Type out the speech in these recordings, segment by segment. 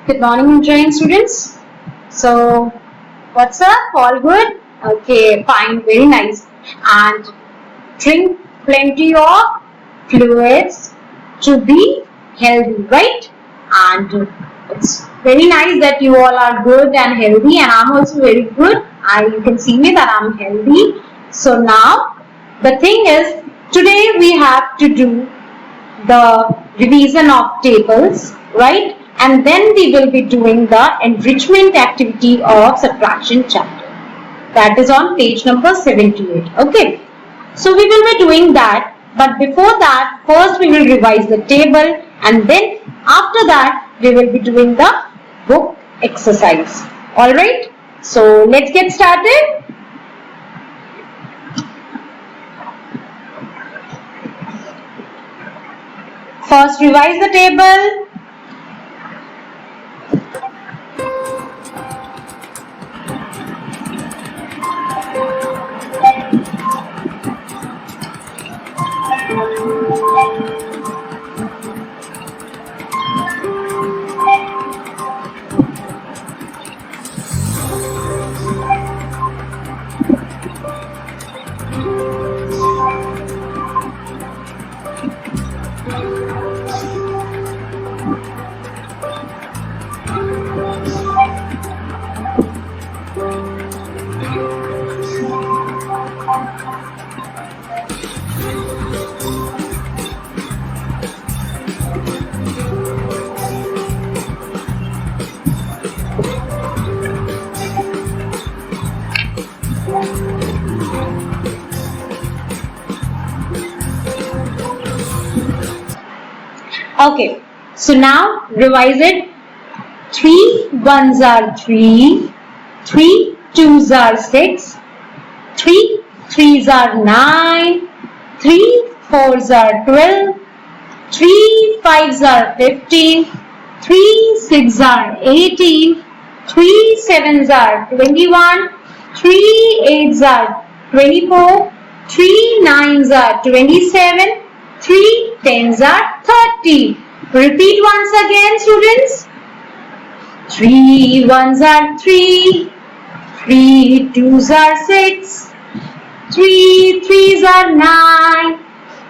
Good morning, enjoying students. So, what's up? All good? Okay, fine, very nice. And drink plenty of fluids to be healthy, right? And it's very nice that you all are good and healthy, and I'm also very good. You can see me that I'm healthy. So now, the thing is, today we have to do the revision of tables, right? And then we will be doing the enrichment activity of subtraction chapter. That is on page number 78. Okay. So we will be doing that. But before that, first we will revise the table, and then after that we will be doing the book exercise. Alright. So let's get started. First revise the table. Okay, so now revise it. 3 ones are 3, 3 twos are 6, 3 threes are 9, 3 fours are 12, 3 fives are 15, 3 sixes are 18, 3 sevens are 21, 3 eights are 24, 3 nines are 27, 3 tens are 30. Repeat once again, students. 3 ones are 3, 3 twos are 6, 3 threes are 9,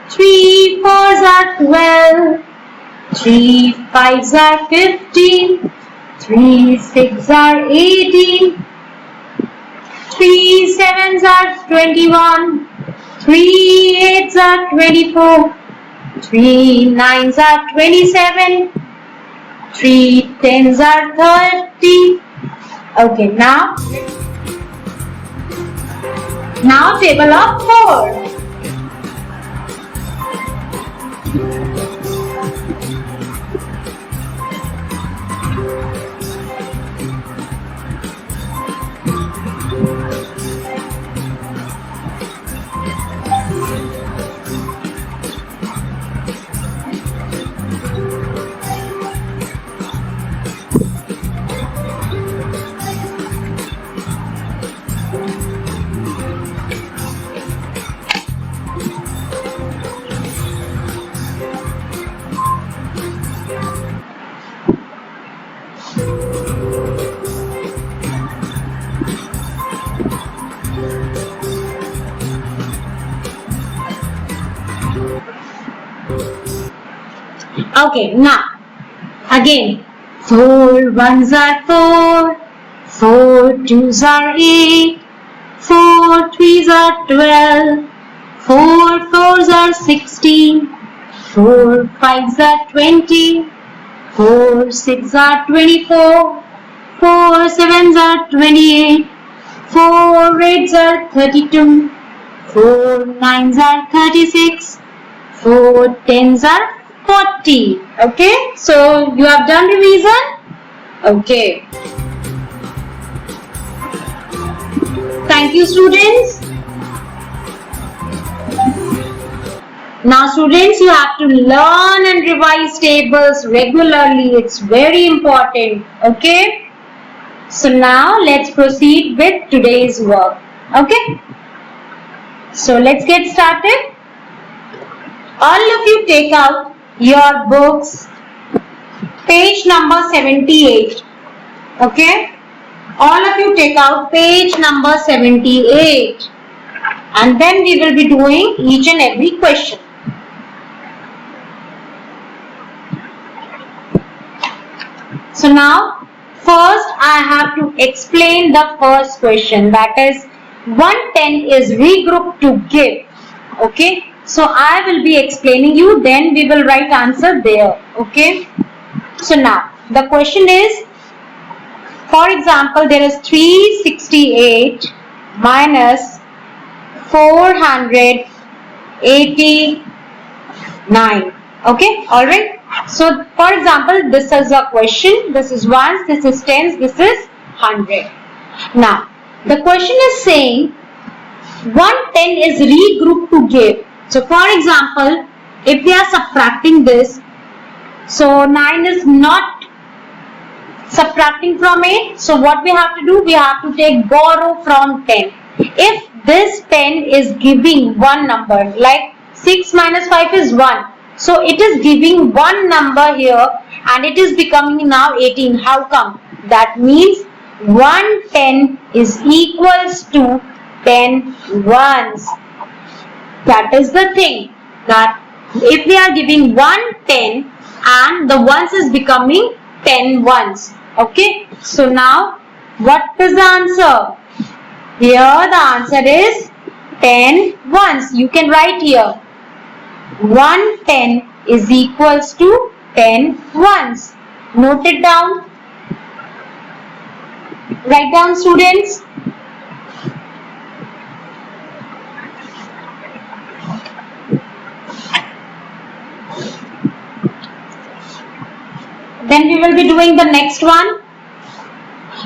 3 fours are 12, 3 fives are 15, 3 sixes are 18, 3 sevens are 21, 3 eights are 24, 3 nines are 27, 3 tens are 30. Okay, now table of 4. Okay, now again 4 ones are 4, 4 twos are 8, 4 threes are 12, 4 fours are 16, 4 fives are 20, 4 sixes are 24, 4 sevens are 28, 4 eights are 32, 4 nines are 36, 4 tens are 40. Okay, so you have done revision? Okay. Thank you, students. Now, students, you have to learn and revise tables regularly. It's very important. Okay. So now let's proceed with today's work. Okay. So let's get started. All of you take out your books page number 78. Okay, all of you take out page number 78, and then we will be doing each and every question. So now first I have to explain the first question, that is 110 is regrouped to give. Okay, so I will be explaining you, then we will write answer there. Okay, so now the question is, for example, there is 368 minus 489. Okay, all right. So for example, this is a question, this is ones, this is tens, this is 100. Now the question is saying 110 is regrouped to give. So for example, if we are subtracting this, so 9 is not subtracting from 8. So what we have to do, we have to take borrow from 10. If this 10 is giving one number, like 6 minus 5 is 1. So it is giving one number here and it is becoming now 18. How come? That means 110 is equals to 10 ones. That is the thing, that if we are giving 110 and the ones is becoming 10 ones. Okay, so now what is the answer? Here the answer is 10 ones. You can write here 110 is equals to 10 ones. Note it down. Write down, students. Then we will be doing the next one.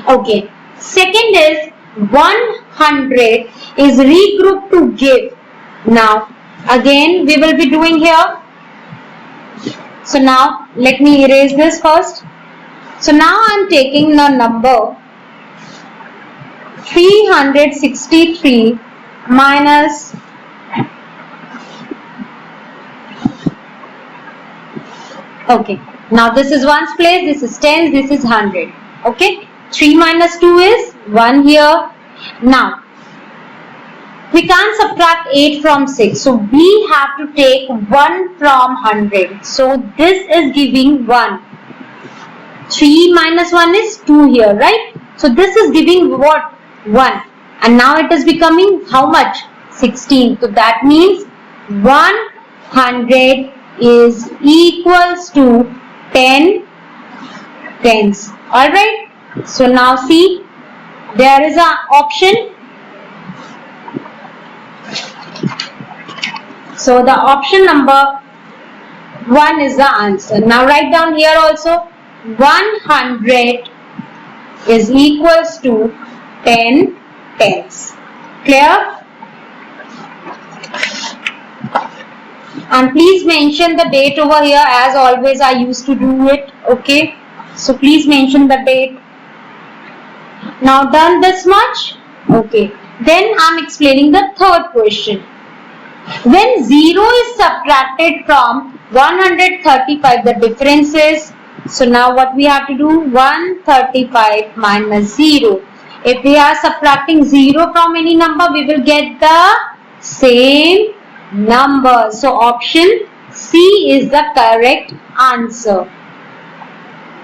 Okay. Second is 100 is regrouped to give. Now again we will be doing here. So now let me erase this first. So now I am taking the number 363 minus okay. Now this is ones place, this is tens, this is 100. Okay. 3 minus 2 is 1 here. Now we can't subtract 8 from 6. So we have to take 1 from 100. So this is giving 1. 3 minus 1 is 2 here, right? So this is giving what? 1. And now it is becoming how much? 16. So that means 100 is equals to 10 tens. Alright. So now see, there is an option. So the option number 1 is the answer. Now write down here also 100 is equals to 10 tens. Clear? And please mention the date over here, as always I used to do it. Okay. So please mention the date. Now done this much? Okay. Then I am explaining the third question. When 0 is subtracted from 135, the difference is, so now what we have to do? 135 minus 0. If we are subtracting 0 from any number, we will get the same number. So option C is the correct answer.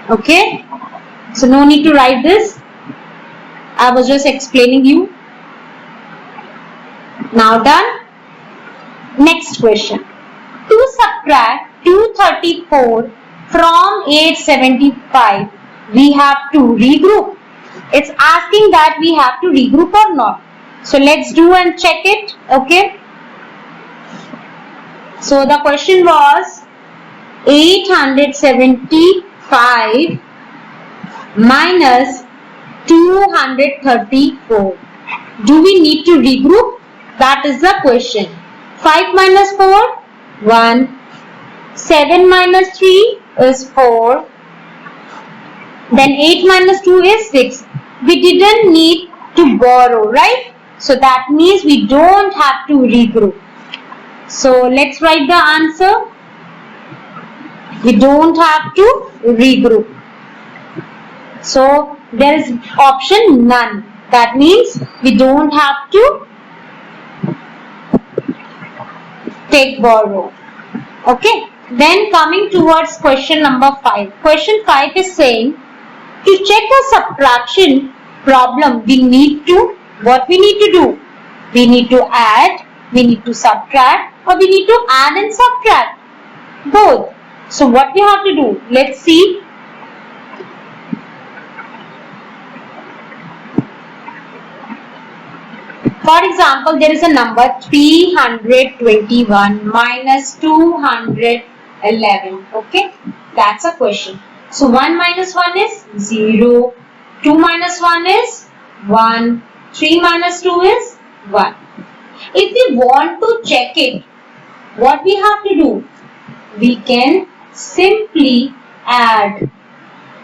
Okay. So no need to write this. I was just explaining you. Now done. Next question. To subtract 234 from 875, we have to regroup. It's asking that we have to regroup or not. So let's do and check it. Okay. So the question was 875 minus 234. Do we need to regroup? That is the question. 5 minus 4, 1. 7 minus 3 is 4. Then 8 minus 2 is 6. We didn't need to borrow, right? So that means we don't have to regroup. So let's write the answer. We don't have to regroup. So there is option none. That means we don't have to take borrow. Okay. Then coming towards question number 5. Question 5 is saying to check a subtraction problem, what we need to do? We need to add, we need to subtract, or we need to add and subtract both. So what we have to do? Let's see. For example, there is a number 321 minus 211. Okay, that's a question. So 1 minus 1 is 0, 2 minus 1 is 1, 3 minus 2 is 1. If we want to check it, what we have to do? We can simply add.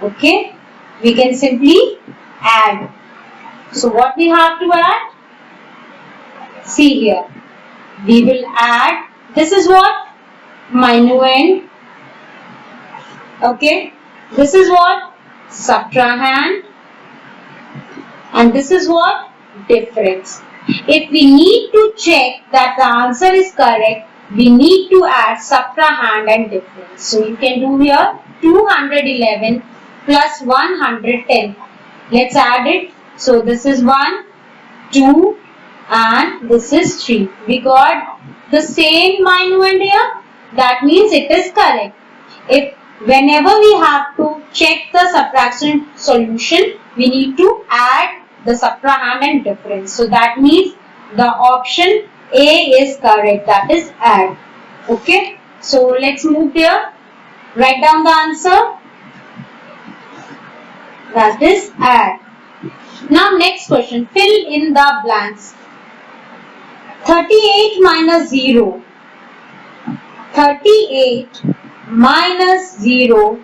Okay, we can simply add. So what we have to add? See here, we will add, this is what? Minuend. Okay, this is what? Subtrahend. And this is what? Difference. If we need to check that the answer is correct, we need to add subtrahend and difference. So you can do here 211 plus 110. Let's add it. So this is 1, 2, and this is 3. We got the same minuend here. That means it is correct. If whenever we have to check the subtraction solution, we need to add the subtrahend and difference. So that means the option A is correct. That is add. Okay. So let's move here. Write down the answer. That is add. Now next question. Fill in the blanks. 38 minus 0. 38 minus 0.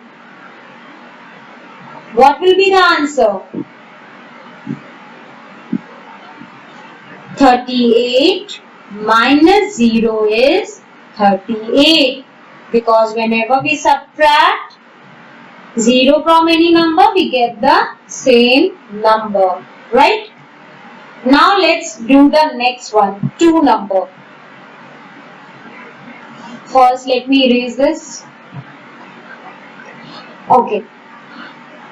What will be the answer? 38 minus 0 is 38. Because whenever we subtract 0 from any number, we get the same number. Right? Now let's do the next one, 2 number. First let me erase this. Okay.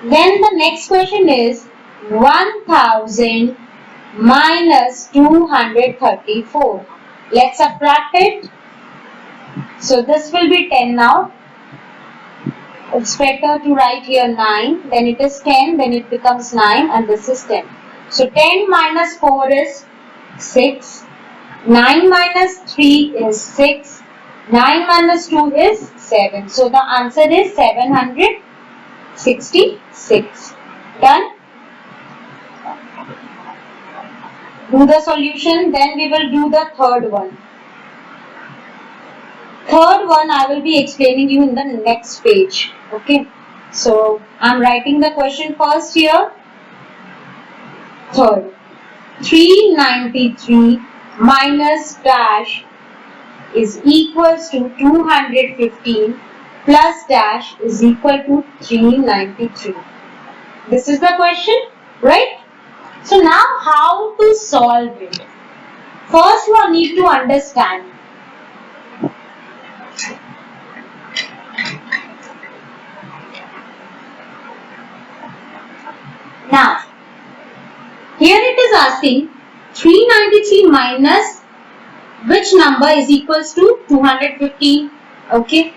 Then the next question is 1000 minus 234. Let's subtract it. So this will be 10 now. It's better to write here 9. Then it is 10. Then it becomes 9 and this is 10. So 10 minus 4 is 6. 9 minus 3 is 6. 9 minus 2 is 7. So the answer is 766. Done? Do the solution. Then we will do the third one. Third one I will be explaining you in the next page. Okay. So I am writing the question first here. Third, 393 minus dash is equals to 215 plus dash is equal to 393. This is the question, right? So now how to solve it? First you need to understand. Now, here it is asking 393 minus which number is equals to 215. Okay.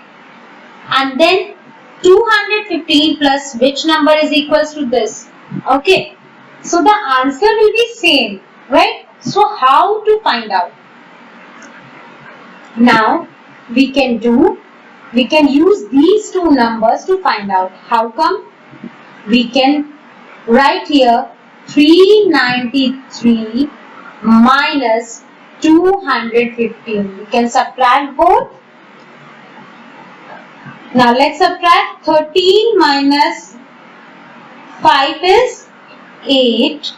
And then 215 plus which number is equals to this. Okay. So the answer will be same. Right. So how to find out? Now we can use these two numbers to find out. How come? We can write here 393 minus 215. We can subtract both. Now let's subtract. 13 minus 5 is 8.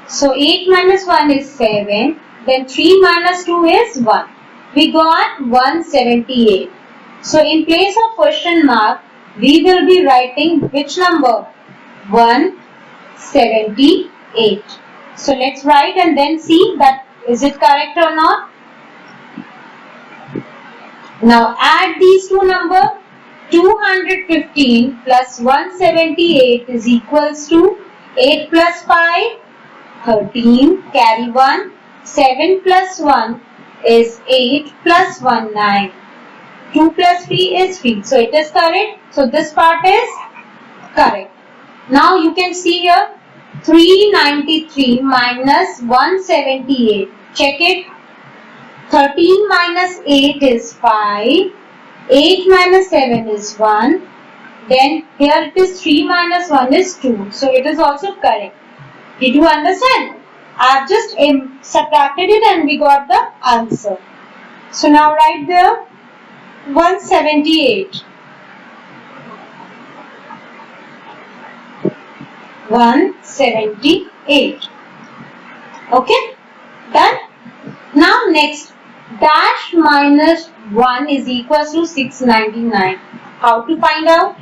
So 8 minus 1 is 7. Then 3 minus 2 is 1. We got 178. So in place of question mark, we will be writing which number? 178. So let's write and then see that is it correct or not. Now add these two numbers. 215 plus 178 is equals to 8 plus 5, 13, carry 1, 7 plus 1 is 8 plus 1, 9. 2 plus 3 is 3. So it is correct. So this part is correct. Now you can see here 393 minus 178. Check it. 13 minus 8 is 5. 8 minus 7 is 1. Then here it is 3 minus 1 is 2. So it is also correct. Did you understand? I have just subtracted it and we got the answer. So now write the 178. 178. Okay? Done? Now next, dash minus 1 is equals to 699. How to find out?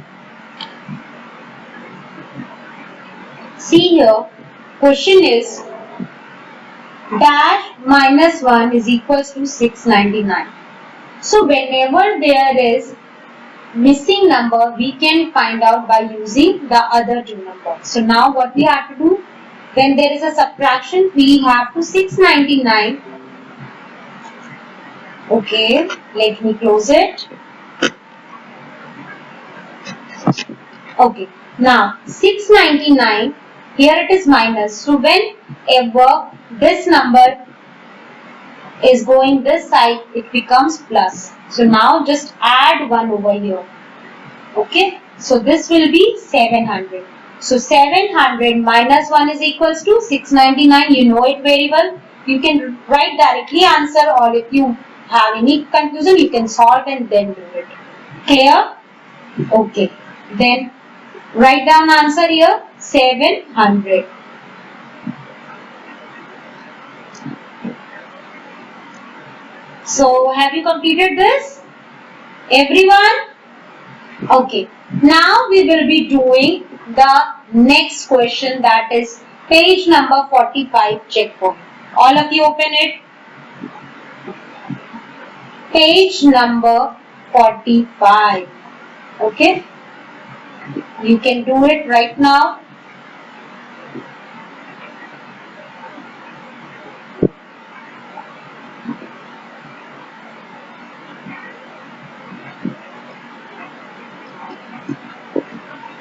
See here, question is dash minus 1 is equals to 699. So whenever there is missing number, we can find out by using the other two numbers. So now what we have to do? When there is a subtraction, we have to 699. Okay, let me close it. Okay, now 699, here it is minus. So whenever this number is going this side, it becomes plus. So now just add 1 over here. Okay, so this will be 700. So 700 minus 1 is equals to 699. You know it very well. You can write directly answer, or if you have any confusion, you can solve and then do it. Clear? Okay. Then write down answer here, 700. So have you completed this? Everyone? Okay. Now we will be doing the next question, that is page number 45 checkpoint. All of you open it. Page number 45. Okay. You can do it right now.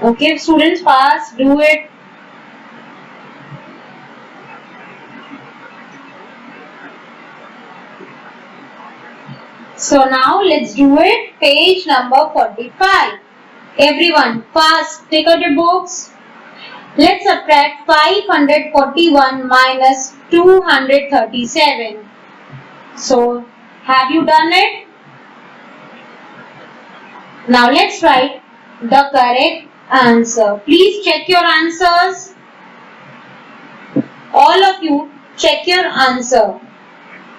Okay, students, fast, do it. So now let's do it. Page number 45. Everyone, fast, take out your books. Let's subtract 541 minus 237. So, have you done it? Now let's write the correct answer. Please check your answers. All of you check your answer.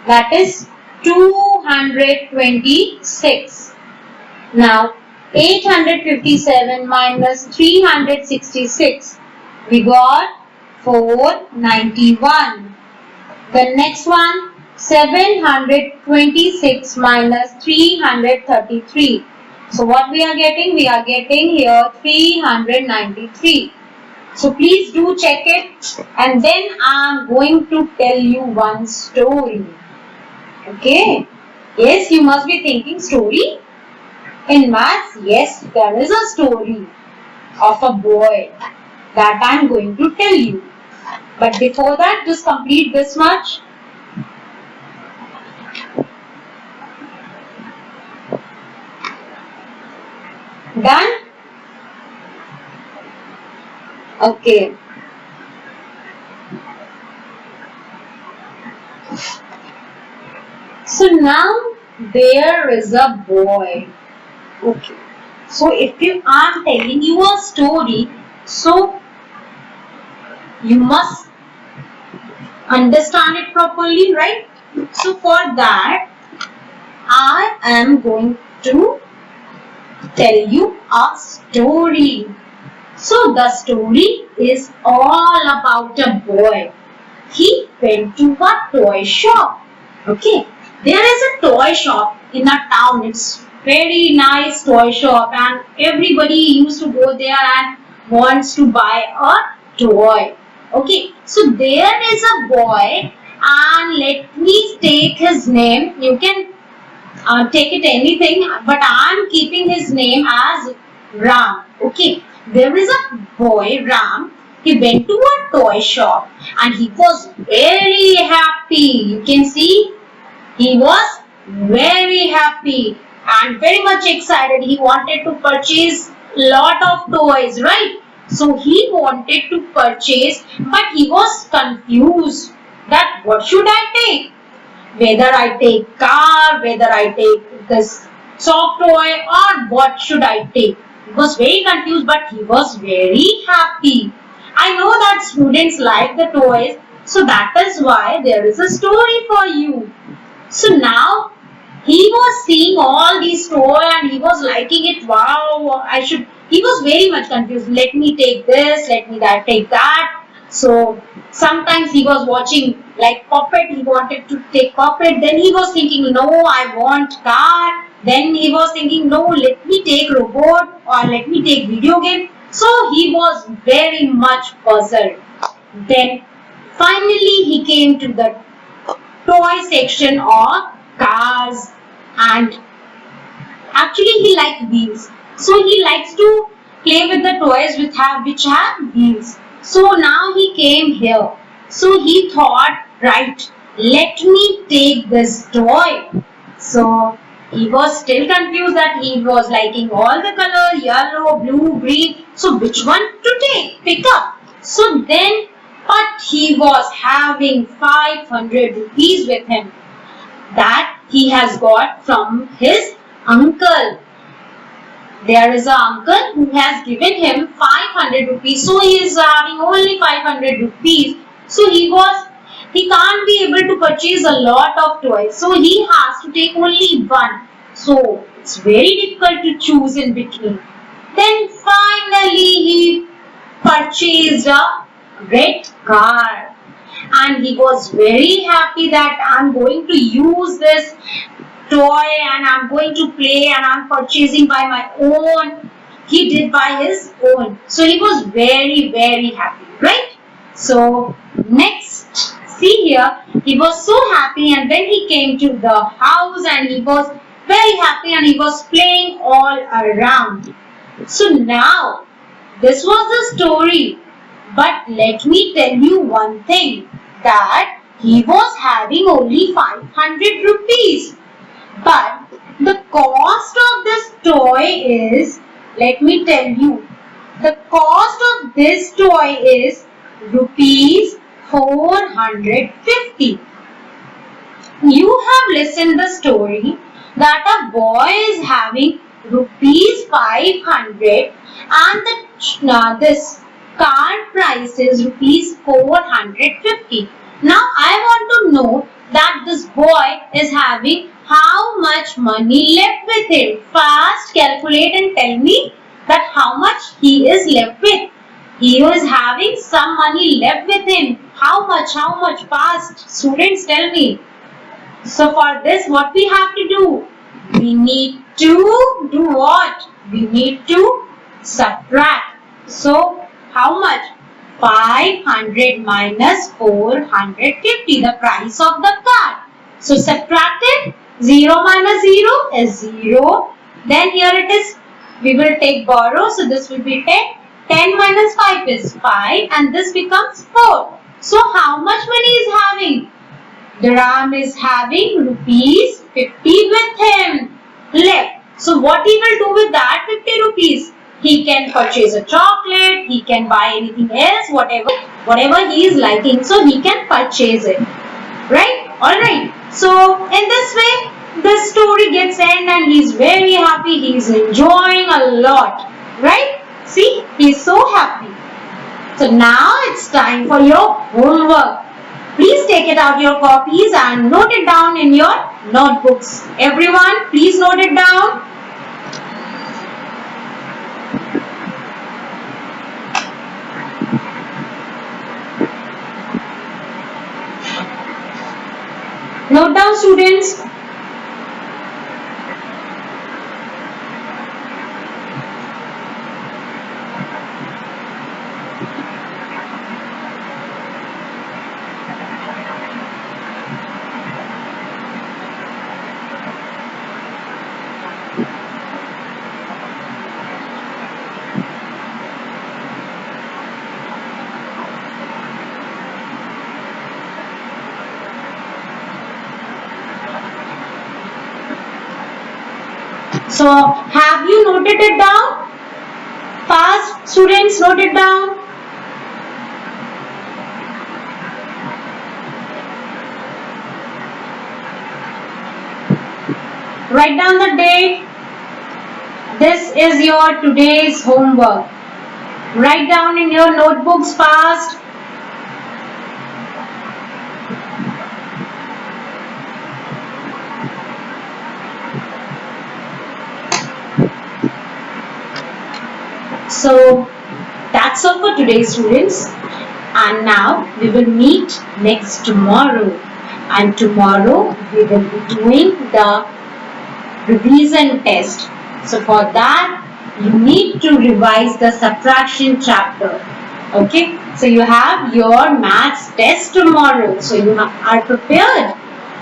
That is 226. Now 857 minus 366. We got 491. The next one, 726 minus 333. So what we are getting? We are getting here 393. So please do check it, and then I am going to tell you one story. Okay? Yes, you must be thinking story. In maths, yes, there is a story of a boy that I am going to tell you. But before that, just complete this much. Done? Okay. So now there is a boy. Okay. So if I'm telling you a story, so you must understand it properly, right? So for that, I am going to tell you a story. So the story is all about a boy. He went to a toy shop. Okay, there is a toy shop in a town. It's very nice toy shop and everybody used to go there and wants to buy a toy. Okay, so there is a boy and let me take his name. You can take it anything, but I am keeping his name as Ram. Okay, there is a boy Ram. He went to a toy shop and he was very happy. You can see he was very happy and very much excited. He wanted to purchase lot of toys, right? So he wanted to purchase, but he was confused that what should I take? Whether I take car, whether I take this soft toy or what should I take. He was very confused but he was very happy. I know that students like the toys, so that is why there is a story for you. So now he was seeing all these toys and he was liking it. Wow, he was very much confused. Let me take this, let me take that. So sometimes he was watching like puppet, he wanted to take puppet. Then he was thinking, no, I want car. Then he was thinking, no, let me take robot or let me take video game. So he was very much puzzled. Then finally he came to the toy section of cars and actually he liked wheels. So he likes to play with the toys which have wheels. So now he came here. So he thought, right, let me take this toy. So he was still confused that he was liking all the colors, yellow, blue, green. So which one to take? Pick up. So then, but he was having 500 rupees with him that he has got from his uncle. There is an uncle who has given him 500 rupees. So he is having only 500 rupees. So he can't be able to purchase a lot of toys. So he has to take only one. So it's very difficult to choose in between. Then finally he purchased a red car. And he was very happy that I'm going to use this toy and I'm going to play and I'm purchasing by my own. He did by his own. So he was very, very happy, right? So next, see here, he was so happy and then he came to the house and he was very happy and he was playing all around. So now, this was the story. But let me tell you one thing, that he was having only 500 rupees. But the cost of this toy is, let me tell you, the cost of this toy is rupees 450. You have listened the story that a boy is having rupees 500 and this car price is rupees 450. Now I want to know that this boy is having how much money left with him. Fast calculate and tell me that how much he is left with. He is having some money left with him. How much? Fast. Students, tell me. So for this, what we have to do? We need to do what? We need to subtract. So how much? 500 minus 450, the price of the car. So subtract it. 0 minus 0 is 0. Then here it is, we will take borrow. So this will be 10. 10 minus 5 is 5 and this becomes 4. So how much money is having? The Ram is having rupees 50 with him left. So what he will do with that 50 rupees? He can purchase a chocolate, he can buy anything else, whatever he is liking. So he can purchase it. Right? Alright. So in this way, the story gets end and he is very happy. He is enjoying a lot. Right? See, he is so happy. So now it's time for your homework. Please take it out your copies and note it down in your notebooks. Everyone, please note it down. down, students. So, have you noted it down? Fast, students, note it down. Write down the date. This is your today's homework. Write down in your notebooks fast. So that's all for today, students. And now we will meet next tomorrow. And tomorrow we will be doing the revision test. So for that you need to revise the subtraction chapter. Okay. So you have your maths test tomorrow. So you are prepared.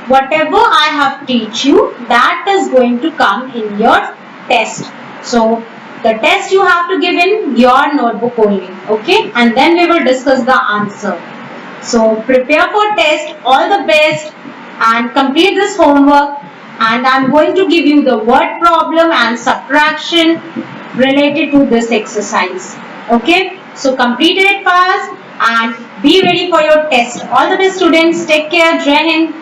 Whatever I have teach you, that is going to come in your test. So the test you have to give in your notebook only, okay? And then we will discuss the answer. So prepare for test, all the best, and complete this homework. And I am going to give you the word problem and subtraction related to this exercise, okay? So complete it fast and be ready for your test. All the best, students. Take care. Jai Hind.